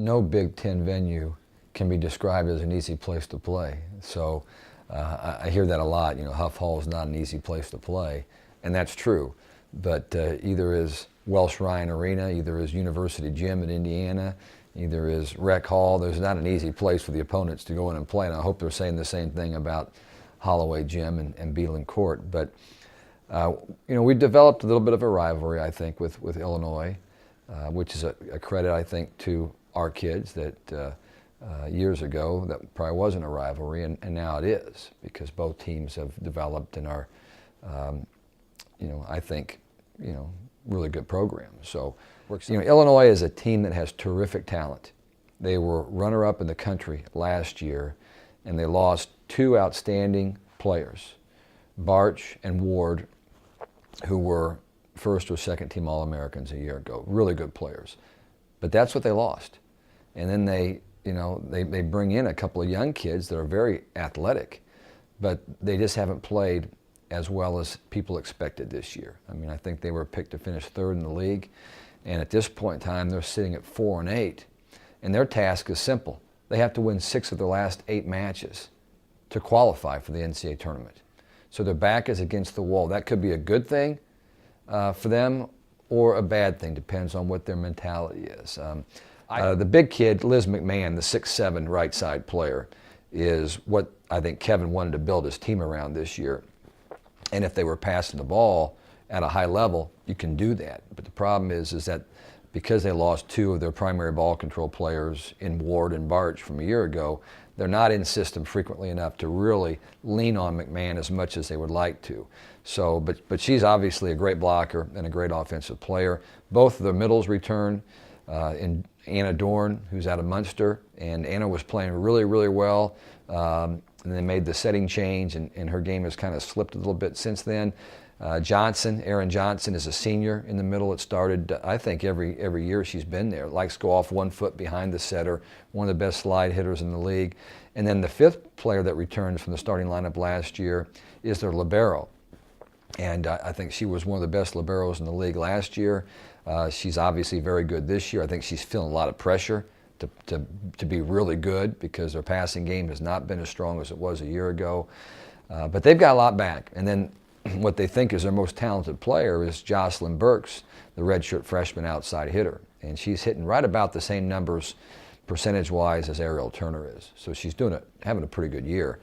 no Big Ten venue can be described as an easy place to play. So I hear that a lot. You know, Huff Hall is not an easy place to play, and that's true. But either is Welsh Ryan Arena, either is University Gym at Indiana, either is Rec Hall. There's not an easy place for the opponents to go in and play, and I hope they're saying the same thing about Holloway Gym and Beeland Court. But you know, we developed a little bit of a rivalry, I think, with Illinois, which is a credit, I think, to our kids that years ago that probably wasn't a rivalry, and now it is, because both teams have developed and are, you know, I think, you know, really good programs. So, you know, Illinois is a team that has terrific talent. They were runner-up in the country last year, and they lost two outstanding players, Barch and Ward, who were first or second team All-Americans a year ago. Really good players. But that's what they lost. And then they, you know, they bring in a couple of young kids that are very athletic, but they just haven't played as well as people expected this year. I mean, I think they were picked to finish third in the league, and at this point in time, they're sitting at 4-8, and their task is simple. They have to win 6 of their last 8 matches to qualify for the NCAA tournament. So their back is against the wall. That could be a good thing for them or a bad thing, depends on what their mentality is. The big kid, Liz McMahon, the 6'7" right side player, is what I think Kevin wanted to build his team around this year. And if they were passing the ball at a high level, you can do that. But the problem is that because they lost 2 of their primary ball control players in Ward and Barch from a year ago, they're not in system frequently enough to really lean on McMahon as much as they would like to. So, but she's obviously a great blocker and a great offensive player. Both of their middles return. In Anna Dorn, who's out of Munster, and Anna was playing really, really well. And they made the setting change, and her game has kind of slipped a little bit since then. Erin Johnson is a senior in the middle. It started, I think, every year she's been there. Likes to go off 1 foot behind the setter, one of the best slide hitters in the league. And then the 5th player that returned from the starting lineup last year is their libero. And I think she was one of the best liberos in the league last year. She's obviously very good this year. I think she's feeling a lot of pressure to be really good, because their passing game has not been as strong as it was a year ago. But they've got a lot back. And then what they think is their most talented player is Jocelyn Burks, the redshirt freshman outside hitter. And she's hitting right about the same numbers percentage-wise as Ariel Turner is. So she's having a pretty good year.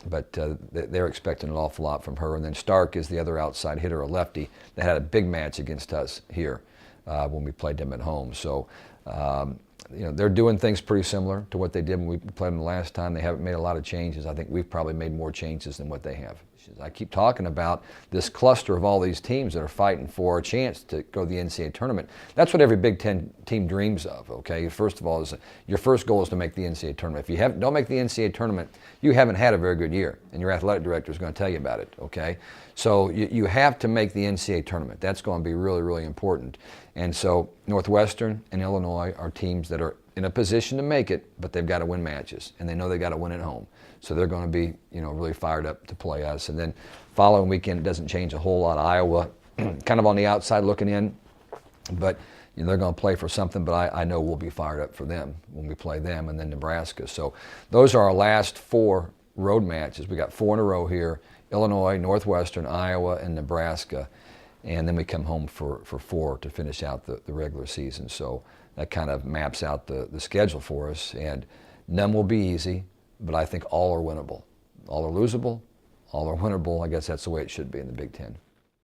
But they're expecting an awful lot from her. And then Stark is the other outside hitter, a lefty, that had a big match against us here when we played them at home. So, you know, they're doing things pretty similar to what they did when we played them the last time. They haven't made a lot of changes. I think we've probably made more changes than what they have. I keep talking about this cluster of all these teams that are fighting for a chance to go to the NCAA tournament. That's what every Big Ten team dreams of, okay? First of all, your first goal is to make the NCAA tournament. If you don't make the NCAA tournament, you haven't had a very good year, and your athletic director is going to tell you about it, okay? So you have to make the NCAA tournament. That's going to be really, really important. And so Northwestern and Illinois are teams that are in a position to make it, but they've got to win matches, and they know they've got to win at home. So they're going to be, you know, really fired up to play us. And then following weekend, it doesn't change a whole lot. Iowa, kind of on the outside looking in, but you know, they're going to play for something. But I know we'll be fired up for them when we play them, and then Nebraska. So those are our last 4 road matches. We got 4 in a row here: Illinois, Northwestern, Iowa, and Nebraska. And then we come home for 4 to finish out the regular season. So that kind of maps out the schedule for us. And none will be easy, but I think all are winnable. All are losable, all are winnable. I guess that's the way it should be in the Big Ten.